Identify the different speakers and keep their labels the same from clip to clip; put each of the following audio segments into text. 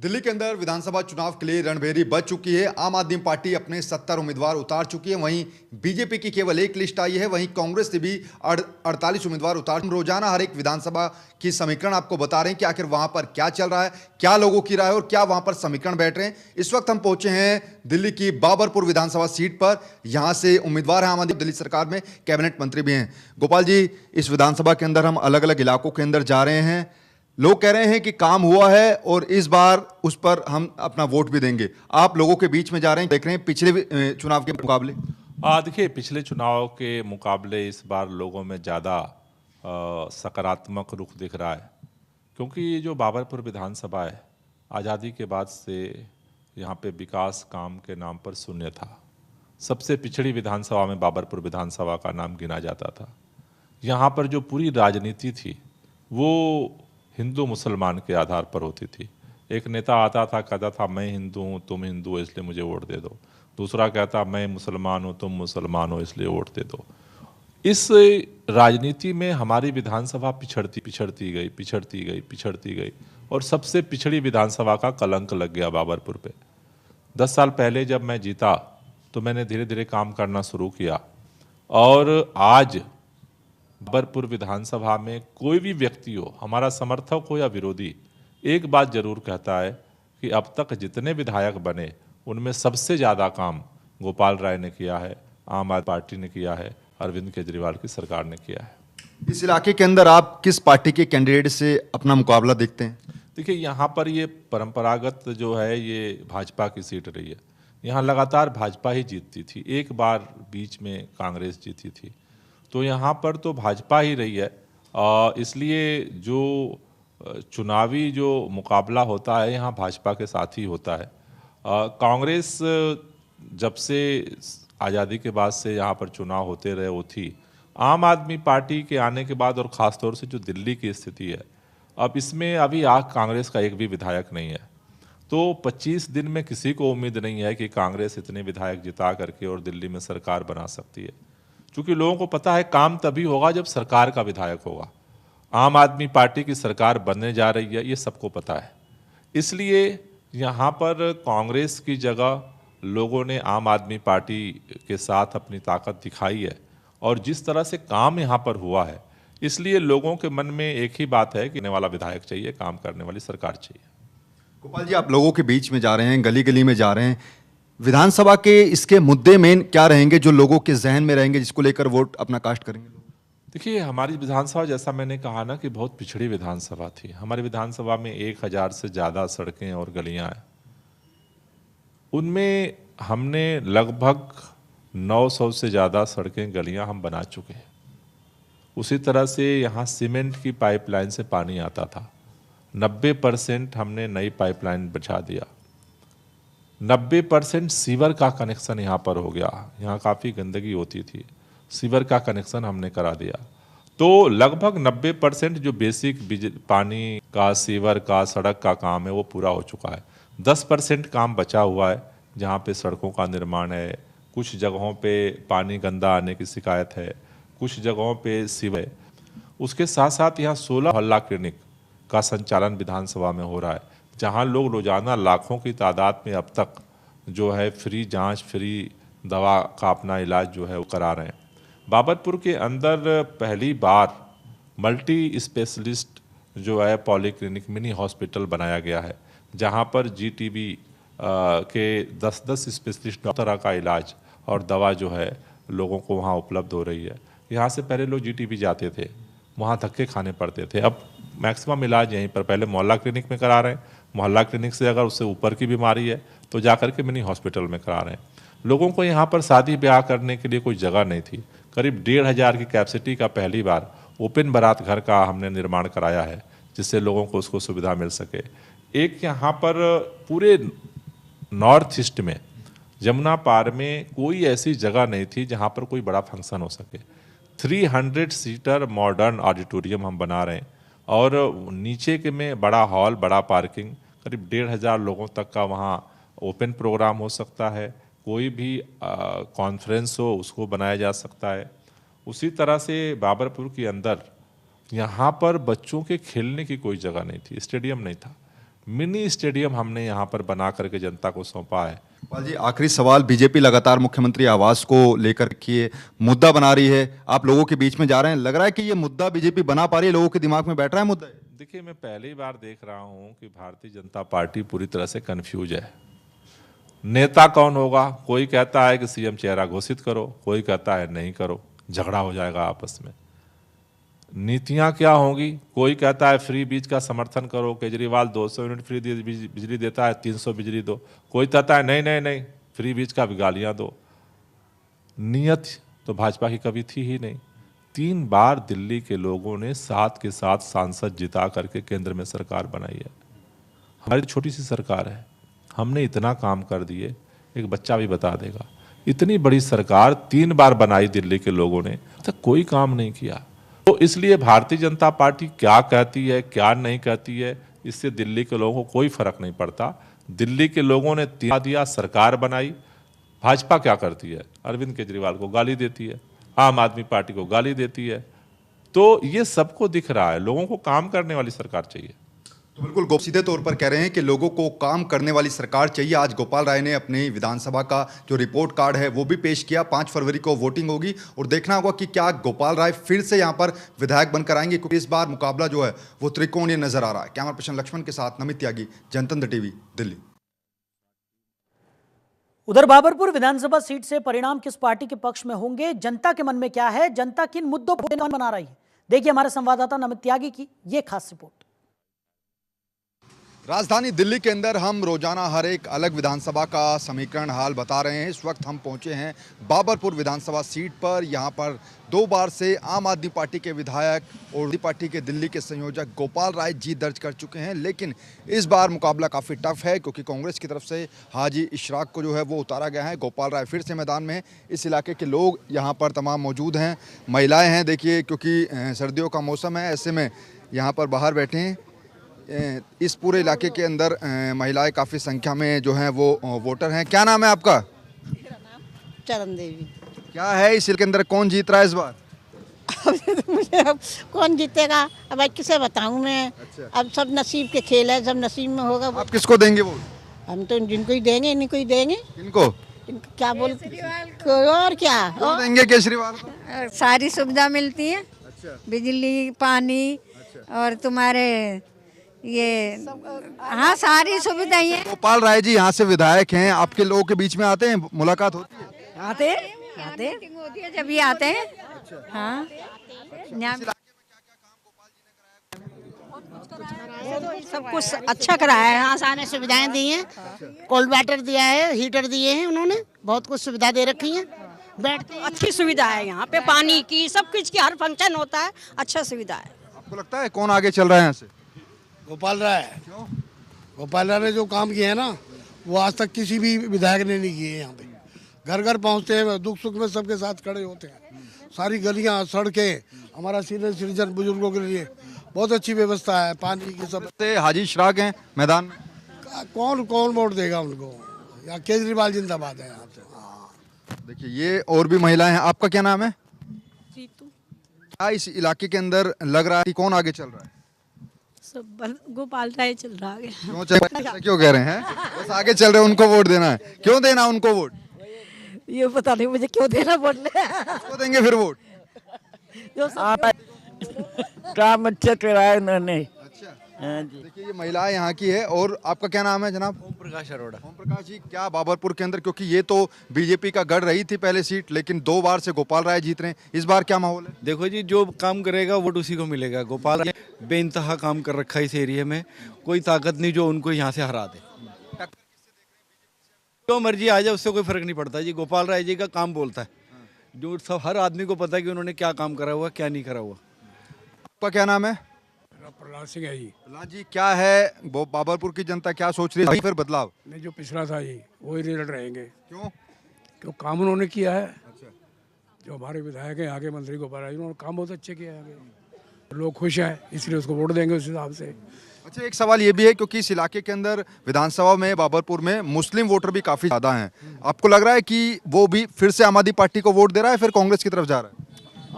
Speaker 1: दिल्ली के अंदर विधानसभा चुनाव के लिए रणभेरी बज चुकी है। आम आदमी पार्टी अपने 70 उम्मीदवार उतार चुकी है। वहीं बीजेपी की केवल एक लिस्ट आई है। वहीं कांग्रेस ने भी 48 उम्मीदवार उतार। रोजाना हर एक विधानसभा की समीकरण आपको बता रहे हैं कि आखिर वहां पर क्या चल रहा है, क्या लोगों की राय है और क्या वहां पर समीकरण बैठ रहे हैं। इस वक्त हम पहुंचे हैं दिल्ली की बाबरपुर विधानसभा सीट पर। यहां से उम्मीदवार हैं आम आदमी, दिल्ली सरकार में कैबिनेट मंत्री भी हैं। गोपाल जी, इस विधानसभा के अंदर हम अलग अलग इलाकों के अंदर जा रहे हैं। लोग कह रहे हैं कि काम हुआ है और इस बार उस पर हम अपना वोट भी देंगे। आप लोगों के बीच में जा रहे हैं, देख रहे हैं पिछले चुनाव के मुकाबले।
Speaker 2: देखिए, पिछले चुनाव के मुकाबले इस बार लोगों में ज़्यादा सकारात्मक रुख दिख रहा है, क्योंकि ये जो बाबरपुर विधानसभा है, आज़ादी के बाद से यहाँ पे विकास काम के नाम पर शून्य था। सबसे पिछड़ी विधानसभा में बाबरपुर विधानसभा का नाम गिना जाता था। यहाँ पर जो पूरी राजनीति थी वो हिंदू मुसलमान के आधार पर होती थी। एक नेता आता था, कहता था मैं हिंदू हूँ, तुम हिंदू हो इसलिए मुझे वोट दे दो। दूसरा कहता मैं मुसलमान हूँ, तुम मुसलमान हो इसलिए वोट दे दो। इस राजनीति में हमारी विधानसभा पिछड़ती गई और सबसे पिछड़ी विधानसभा का कलंक लग गया बाबरपुर पे। 10 साल पहले जब मैं जीता तो मैंने धीरे धीरे काम करना शुरू किया और आज बाबरपुर विधानसभा में कोई भी व्यक्ति हो, हमारा समर्थक हो या विरोधी, एक बात जरूर कहता है कि अब तक जितने विधायक बने उनमें सबसे ज़्यादा काम गोपाल राय ने किया है, आम आदमी पार्टी ने किया है, अरविंद केजरीवाल की सरकार ने किया है।
Speaker 1: इस इलाके के अंदर आप किस पार्टी के कैंडिडेट से अपना मुकाबला देखते हैं?
Speaker 2: देखिए, यहाँ पर ये परंपरागत जो है ये भाजपा की सीट रही है। यहाँ लगातार भाजपा ही जीतती थी। एक बार बीच में कांग्रेस जीती थी, तो यहाँ पर तो भाजपा ही रही है। इसलिए जो चुनावी जो मुकाबला होता है यहाँ भाजपा के साथ ही होता है। कांग्रेस जब से आज़ादी के बाद से यहाँ पर चुनाव होते रहे वो थी। आम आदमी पार्टी के आने के बाद और ख़ास तौर से जो दिल्ली की स्थिति है, अब इसमें अभी कांग्रेस का एक भी विधायक नहीं है। तो 25 दिन में किसी को उम्मीद नहीं है कि कांग्रेस इतने विधायक जिता करके और दिल्ली में सरकार बना सकती है, क्योंकि लोगों को पता है काम तभी होगा जब सरकार का विधायक होगा। आम आदमी पार्टी की सरकार बनने जा रही है, ये सबको पता है। इसलिए यहाँ पर कांग्रेस की जगह लोगों ने आम आदमी पार्टी के साथ अपनी ताकत दिखाई है और जिस तरह से काम यहाँ पर हुआ है, इसलिए लोगों के मन में एक ही बात है कि आने वाला विधायक चाहिए, काम करने वाली सरकार चाहिए।
Speaker 1: गोपाल जी, आप लोगों के बीच में जा रहे हैं, गली गली में जा रहे हैं। विधानसभा के इसके मुद्दे मेन क्या रहेंगे जो लोगों के जहन में रहेंगे, जिसको लेकर वोट अपना कास्ट करेंगे लोग?
Speaker 2: देखिए, हमारी विधानसभा, जैसा मैंने कहा ना, कि बहुत पिछड़ी विधानसभा थी। हमारी विधानसभा में 1000 से ज़्यादा सड़कें और गलियां हैं। उनमें हमने लगभग 900 से ज़्यादा सड़कें गलियां हम बना चुके हैं। उसी तरह से यहाँ सीमेंट की पाइपलाइन से पानी आता था, 90% हमने नई पाइपलाइन बिछा दिया। 90% सीवर का कनेक्शन यहाँ पर हो गया। यहाँ काफ़ी गंदगी होती थी, सीवर का कनेक्शन हमने करा दिया। तो लगभग 90% जो बेसिक पानी का, सीवर का, सड़क का काम है वो पूरा हो चुका है। 10% काम बचा हुआ है, जहाँ पे सड़कों का निर्माण है। कुछ जगहों पे पानी गंदा आने की शिकायत है, कुछ जगहों पे सीवर है। उसके साथ साथ यहाँ 16 मोहल्ला क्लिनिक का संचालन विधानसभा में हो रहा है, जहाँ लोग रोजाना लाखों की तादाद में अब तक जो है फ्री जांच, फ्री दवा का अपना इलाज जो है वो करा रहे हैं। बाबरपुर के अंदर पहली बार मल्टी स्पेशलिस्ट जो है पॉलीक्लिनिक, मिनी हॉस्पिटल बनाया गया है, जहाँ पर जीटीबी के 10-10 स्पेशलिस्ट तरह का इलाज और दवा जो है लोगों को वहाँ उपलब्ध हो रही है। यहाँ से पहले लोग जीटीबी जाते थे, वहाँ धक्के खाने पड़ते थे। अब मैक्सिमम इलाज यहीं पर, पहले मोहल्ला क्लिनिक में करा रहे हैं। मोहल्ला क्लिनिक से अगर उससे ऊपर की बीमारी है तो जाकर के मिनी हॉस्पिटल में करा रहे हैं। लोगों को यहाँ पर शादी ब्याह करने के लिए कोई जगह नहीं थी। करीब 1500 की कैपेसिटी का पहली बार ओपन बारात घर का हमने निर्माण कराया है, जिससे लोगों को उसको सुविधा मिल सके। एक यहाँ पर पूरे नॉर्थ ईस्ट में, जमुना पार में कोई ऐसी जगह नहीं थी जहाँ पर कोई बड़ा फंक्शन हो सके। 300 सीटर मॉडर्न ऑडिटोरियम हम बना रहे हैं और नीचे के में बड़ा हॉल, बड़ा पार्किंग, करीब 1500 लोगों तक का वहाँ ओपन प्रोग्राम हो सकता है। कोई भी कॉन्फ्रेंस हो उसको बनाया जा सकता है। उसी तरह से बाबरपुर के अंदर यहाँ पर बच्चों के खेलने की कोई जगह नहीं थी, स्टेडियम नहीं था, मिनी स्टेडियम हमने यहाँ पर बना करके जनता को सौंपा है।
Speaker 1: पाल जी, आखिरी सवाल, बीजेपी लगातार मुख्यमंत्री आवास को लेकर के मुद्दा बना रही है, आप लोगों के बीच में जा रहे हैं, लग रहा है कि ये मुद्दा बीजेपी बना पा रही है, लोगों के दिमाग में बैठ रहा है मुद्दा?
Speaker 2: देखिए, मैं पहली बार देख रहा हूँ कि भारतीय जनता पार्टी पूरी तरह से कंफ्यूज है। नेता कौन होगा? कोई कहता है कि सीएम चेहरा घोषित करो, कोई कहता है नहीं करो, झगड़ा हो जाएगा आपस में। नीतियां क्या होंगी? कोई कहता है फ्री बीज का समर्थन करो, केजरीवाल 200 यूनिट फ्री बिजली देता है, 300 बिजली दो। कोई कहता है नहीं नहीं नहीं, फ्री बीज का भी गालियां दो। नियत तो भाजपा की कभी थी ही नहीं। 3 बार दिल्ली के लोगों ने 7 के 7 सांसद जिता करके केंद्र में सरकार बनाई है। हमारी छोटी सी सरकार है, हमने इतना काम कर दिए, एक बच्चा भी बता देगा। इतनी बड़ी सरकार 3 बार बनाई दिल्ली के लोगों ने, तक कोई काम नहीं किया। तो इसलिए भारतीय जनता पार्टी क्या कहती है क्या नहीं कहती है, इससे दिल्ली के लोगों को कोई फर्क नहीं पड़ता। दिल्ली के लोगों ने दिया, सरकार बनाई। भाजपा क्या करती है? अरविंद केजरीवाल को गाली देती है, आम आदमी पार्टी को गाली देती है। तो ये सबको दिख रहा है, लोगों को काम करने वाली सरकार चाहिए।
Speaker 1: तो बिल्कुल सीधे तौर पर कह रहे हैं कि लोगों को काम करने वाली सरकार चाहिए। आज गोपाल राय ने अपनी विधानसभा का जो रिपोर्ट कार्ड है वो भी पेश किया। 5 फरवरी को वोटिंग होगी और देखना होगा कि क्या गोपाल राय फिर से यहां पर विधायक बनकर आएंगे, क्योंकि इस बार मुकाबला जो है वो त्रिकोणीय नजर आ रहा है। कैमरा पर्सन लक्ष्मण के साथ नमित त्यागी, जनतंत्र टीवी, दिल्ली।
Speaker 3: उधर बाबरपुर विधानसभा सीट से परिणाम किस पार्टी के पक्ष में होंगे, जनता के मन में क्या है, जनता किन मुद्दों पर बना रही है, देखिए हमारे संवाददाता नमित त्यागी की ये खास रिपोर्ट।
Speaker 1: राजधानी दिल्ली के अंदर हम रोजाना हर एक अलग विधानसभा का समीकरण हाल बता रहे हैं। इस वक्त हम पहुंचे हैं बाबरपुर विधानसभा सीट पर। यहां पर 2 बार से आम आदमी पार्टी के विधायक और पार्टी के दिल्ली के संयोजक गोपाल राय जीत दर्ज कर चुके हैं, लेकिन इस बार मुकाबला काफ़ी टफ है क्योंकि कांग्रेस की तरफ से हाजी इशराक को जो है वो उतारा गया है। गोपाल राय फिर से मैदान में। इस इलाके के लोग यहाँ पर तमाम मौजूद हैं, महिलाएँ हैं। देखिए, क्योंकि सर्दियों का मौसम है, ऐसे में यहाँ पर बाहर बैठे हैं। इस पूरे इलाके के अंदर महिलाएं काफ़ी संख्या में जो हैं वो वोटर हैं। क्या नाम है आपका?
Speaker 4: मेरा नाम चरण देवी।
Speaker 1: क्या है इस के अंदर, कौन जीत रहा है इस बार?
Speaker 4: मुझे अब कौन जीतेगा, अब मैं किसे बताऊं मैं।
Speaker 1: अच्छा।
Speaker 4: अब सब नसीब के खेल है, सब नसीब में होगा।
Speaker 1: आप किसको देंगे वोट?
Speaker 4: हम तो जिनको ही देंगे, इनको ही देंगे।
Speaker 1: किनको?
Speaker 4: क्या बोल, और क्या
Speaker 1: क्यों देंगे केजरीवाल को?
Speaker 5: सारी सुविधा मिलती है।
Speaker 1: अच्छा।
Speaker 5: बिजली, पानी और तुम्हारे ये, हाँ सारी सुविधाएं हैं।
Speaker 1: गोपाल राय जी यहाँ से विधायक हैं, आपके लोगों के बीच में आते हैं, मुलाकात होती है?
Speaker 5: आते मीटिंग होती है जब ये आते हैं। हाँ,
Speaker 4: सब कुछ अच्छा कराया है, आसान सुविधाएं दी हैं। कोल्ड वाटर दिया है, हीटर दिए हैं, उन्होंने बहुत कुछ सुविधा दे रखी है। बैठते हैं,
Speaker 6: अच्छी सुविधा है यहाँ पे, पानी की, सब कुछ की, हर फंक्शन होता है, अच्छा सुविधा है।
Speaker 1: आपको लगता है कौन आगे चल रहा है यहाँ से?
Speaker 7: गोपाल राय। क्यों? गोपाल राय ने जो काम किए हैं ना, वो आज तक किसी भी विधायक ने नहीं किए। यहाँ पे घर घर पहुँचते हैं, दुख सुख में सबके साथ खड़े होते हैं। सारी गलियाँ, सड़कें, हमारा सीनियर सिटीजन बुजुर्गों के लिए बहुत अच्छी व्यवस्था है, पानी की सब।
Speaker 1: हाजी इशराक हैं मैदान में।
Speaker 7: कौन कौन वोट देगा उनको? या केजरीवाल जिंदाबाद है यहाँ से।
Speaker 1: देखिए, ये और भी महिलाएं हैं। आपका क्या नाम है?
Speaker 6: जीतू।
Speaker 1: क्या इस इलाके के अंदर लग रहा है कि कौन आगे चल रहा है?
Speaker 6: सब गोपाल राय चल रहा है।
Speaker 1: क्यों चल रहा है? ऐसा क्यों कह रहे हैं? बस आगे चल रहे हैं, उनको वोट देना है। क्यों देना उनको वोट?
Speaker 6: ये पता नहीं मुझे क्यों देना वोट।
Speaker 1: किसको देंगे फिर वोट?
Speaker 6: जो
Speaker 8: काम अच्छा कराया उन्होंने।
Speaker 1: अच्छा,
Speaker 8: हाँ जी।
Speaker 1: देखिए, ये महिलाएं यहाँ की है। और आपका क्या नाम है जनाब?
Speaker 8: ओम प्रकाश अरोड़ा।
Speaker 1: ओम प्रकाश जी, क्या बाबरपुर के अंदर, क्योंकि ये तो बीजेपी का गढ़ रही थी पहले सीट, लेकिन 2 बार से गोपाल राय जीत रहे हैं, इस बार क्या माहौल है?
Speaker 9: देखो जी, जो काम करेगा वोट उसी को मिलेगा। गोपाल राय ने बेइंतहा काम कर रखा है इस एरिया में, कोई ताकत नहीं जो उनको यहाँ से हरा दे। जो मर्जी आ जाए उससे कोई फर्क नहीं पड़ता जी। गोपाल राय जी का काम बोलता है, जो सब हर आदमी को पता है कि उन्होंने क्या काम करा हुआ, क्या नहीं करा हुआ।
Speaker 1: आपका क्या नाम है?
Speaker 7: प्रहलाद सिंह है जी।
Speaker 1: प्रहलाद जी, क्या है बाबरपुर की जनता क्या सोच रही है फिर बदलाव?
Speaker 7: नहीं, जो पिछड़ा था जी वही रिजल्ट रहेंगे।
Speaker 1: क्यों?
Speaker 7: क्यों? काम उन्होंने किया है। जो हमारे विधायक हैं, आगे मंत्री गोपाल राय, उन्होंने काम बहुत अच्छे किया है आगे। लोग खुश हैं, इसलिए उसको वोट देंगे उस हिसाब से।
Speaker 1: अच्छा, एक सवाल ये भी है, क्योंकि इस इलाके के अंदर विधानसभा में बाबरपुर में मुस्लिम वोटर भी काफी ज्यादा हैं, आपको लग रहा है कि वो भी फिर से आम आदमी पार्टी को वोट दे रहा है, फिर कांग्रेस की तरफ जा रहा है?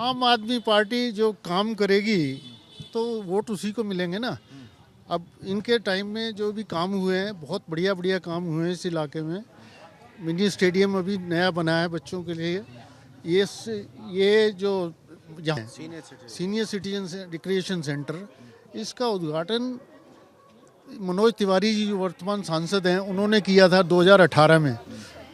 Speaker 10: आम आदमी पार्टी जो काम करेगी तो वोट उसी को मिलेंगे ना।
Speaker 7: अब इनके टाइम में जो भी काम हुए हैं बहुत बढ़िया बढ़िया काम हुए हैं इस इलाके में। मिनी स्टेडियम अभी नया बना है बच्चों के लिए। ये जो यहाँ सीनियर सिटीजन रिक्रिएशन सेंटर, इसका उद्घाटन मनोज तिवारी जी जो वर्तमान सांसद हैं उन्होंने किया था 2018 में।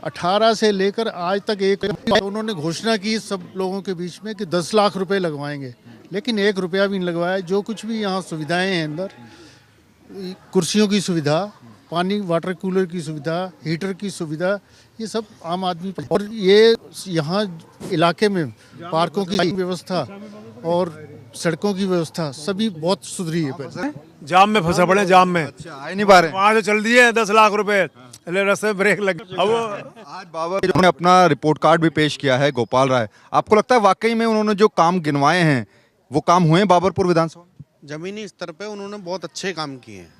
Speaker 7: 18 से लेकर आज तक उन्होंने घोषणा की सब लोगों के बीच में कि 10 लाख रुपए लगवाएंगे, लेकिन 1 रुपया भी नहीं लगवाया। जो कुछ भी यहाँ सुविधाएं हैं अंदर, कुर्सियों की सुविधा, पानी वाटर कूलर की सुविधा, हीटर की सुविधा, ये सब आम आदमी। और ये यहाँ इलाके में पार्कों की व्यवस्था और सड़कों की व्यवस्था सभी बहुत सुधरी है।
Speaker 10: जाम में फंसा पड़े, जाम में
Speaker 1: आ नहीं पा रहे।
Speaker 10: वहाँ से चल दिए 10 लाख रुपए, रास्ते में ब्रेक लग। अब
Speaker 1: आज बाबा जी ने अपना रिपोर्ट कार्ड भी पेश किया है, गोपाल राय। आपको लगता है वाकई में उन्होंने जो काम गिनवाए हैं वो काम हुए हैं बाबरपुर विधानसभा?
Speaker 11: जमीनी स्तर पे उन्होंने बहुत अच्छे काम किए हैं।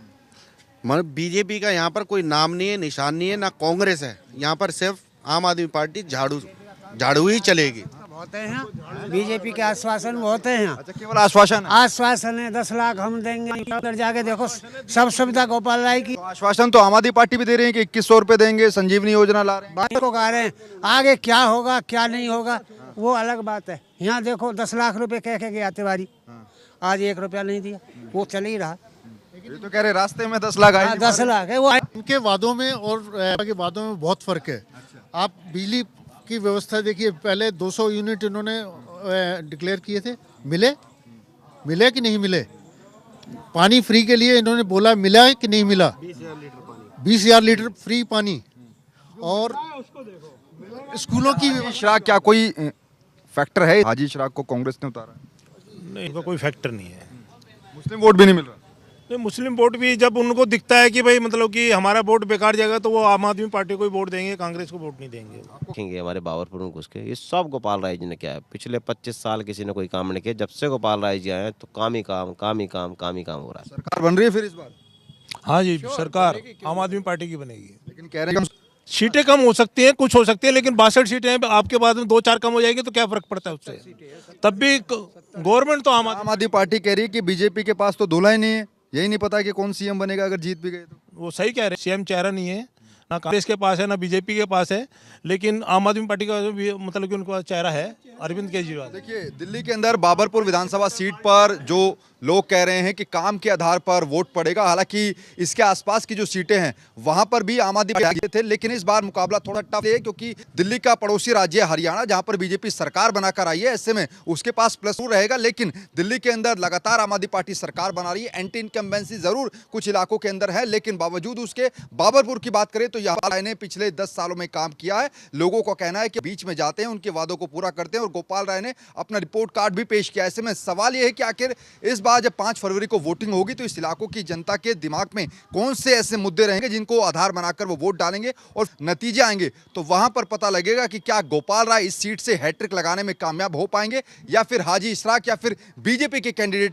Speaker 11: मतलब बीजेपी का यहाँ पर कोई नाम नहीं है, निशान नहीं है, ना कांग्रेस है। यहाँ पर सिर्फ आम आदमी पार्टी झाड़ू ही चलेगी।
Speaker 4: बहुत है यहाँ, बीजेपी के आश्वासन बहुत है यहाँ।
Speaker 1: अच्छा, केवल आश्वासन है?
Speaker 4: आश्वासन है 10 लाख हम देंगे, उधर जाके देखो सब सुविधा गोपाल राय की।
Speaker 1: तो आश्वासन तो आम आदमी पार्टी भी दे रहे हैं कि 2100 रुपए देंगे, संजीवनी योजना ला रहे हैं।
Speaker 4: बात को गा रहे हैं, आगे क्या होगा क्या नहीं होगा वो अलग बात है। यहाँ देखो 10 लाख रुपए कह के गया तिवारी, आज 1 रुपया नहीं दिया, वो चल ही रहा।
Speaker 1: ये तो कह रहे रास्ते में 10 लाख आए।
Speaker 4: 10 लाख है वो।
Speaker 7: इनके वादों में और के वादों में बहुत फर्क है। आप बिजली की व्यवस्था देखिए, पहले 200 यूनिट इन्होंने डिक्लेयर किए थे, मिले कि नहीं मिले? पानी फ्री के लिए इन्होंने बोला, मिला है कि नहीं मिला? 20,000 लीटर फ्री पानी। और स्कूलों की
Speaker 1: इशराक क्या कोई फैक्टर है? हाजी इशराक को कांग्रेस ने उतारा?
Speaker 10: नहीं, इनका कोई फैक्टर नहीं है।
Speaker 1: मुस्लिम वोट भी नहीं मिल रहा?
Speaker 10: नहीं, मुस्लिम वोट भी जब उनको दिखता है कि भाई मतलब कि हमारा वोट बेकार जाएगा तो वो आम आदमी पार्टी को वोट देंगे, कांग्रेस को वोट नहीं देंगे।
Speaker 12: देखेंगे हमारे बाबरपुर में घुस के, ये सब गोपाल राय जी ने किया है। पिछले 25 साल किसी ने कोई काम नहीं किया। जब से गोपाल राय जी आए हैं तो काम ही काम हो रहा है।
Speaker 1: सरकार बन रही है फिर इस बार?
Speaker 10: हाँ जी, सरकार आम आदमी पार्टी की बनेगी।
Speaker 1: लेकिन कह रहे हैं
Speaker 10: सीटें कम हो सकती हैं, कुछ हो सकती है, लेकिन 62 सीटें हैं, आपके बाद में 2-4 कम हो जाएगी तो क्या फर्क पड़ता है उससे? तब भी गवर्नमेंट तो आम
Speaker 1: आदमी पार्टी कह रही है कि बीजेपी के पास तो दूल्हा ही नहीं है, यही नहीं पता कि कौन सीएम बनेगा अगर जीत भी गए तो।
Speaker 10: वो सही कह रहे हैं, सीएम चेहरा नहीं है, ना कांग्रेस के पास है ना बीजेपी के पास है, लेकिन आम आदमी पार्टी का भी मतलब कि उनका चेहरा है अरविंद केजरीवाल।
Speaker 1: देखिए, दिल्ली के अंदर बाबरपुर विधानसभा सीट पर जो लोग कह रहे हैं कि काम के आधार पर वोट पड़ेगा, हालांकि इसके आसपास की जो सीटें हैं वहां पर भी आम आदमी पार्टी थे, लेकिन इस बार मुकाबला थोड़ा टफ है क्योंकि दिल्ली का पड़ोसी राज्य है हरियाणा, जहां पर बीजेपी सरकार बनाकर आई है। ऐसे में उसके पास प्लस रहेगा, लेकिन दिल्ली के अंदर लगातार आम आदमी पार्टी सरकार बना रही है। एंटी इनकम्बेंसी जरूर कुछ इलाकों के अंदर है, लेकिन बावजूद उसके बाबरपुर की बात करें तो यहाँ ने पिछले 10 सालों में काम किया है। लोगों का कहना है कि बीच में जाते हैं, उनके वादों को पूरा करते हैं, और गोपाल राय ने अपना रिपोर्ट कार्ड भी पेश किया। ऐसे में सवाल यह है कि आखिर इस बार जब 5 फरवरी को वोटिंग होगी तो इस इलाकों की जनता के दिमाग में कौन से ऐसे मुद्दे रहेंगे जिनको आधार बनाकर वो वोट डालेंगे, और नतीजे आएंगे तो वहां पर पता लगेगा कि क्या गोपाल राय इस सीट से हैट्रिक लगाने में कामयाब हो पाएंगे या फिर हाजी इशराक या फिर बीजेपी के कैंडिडेट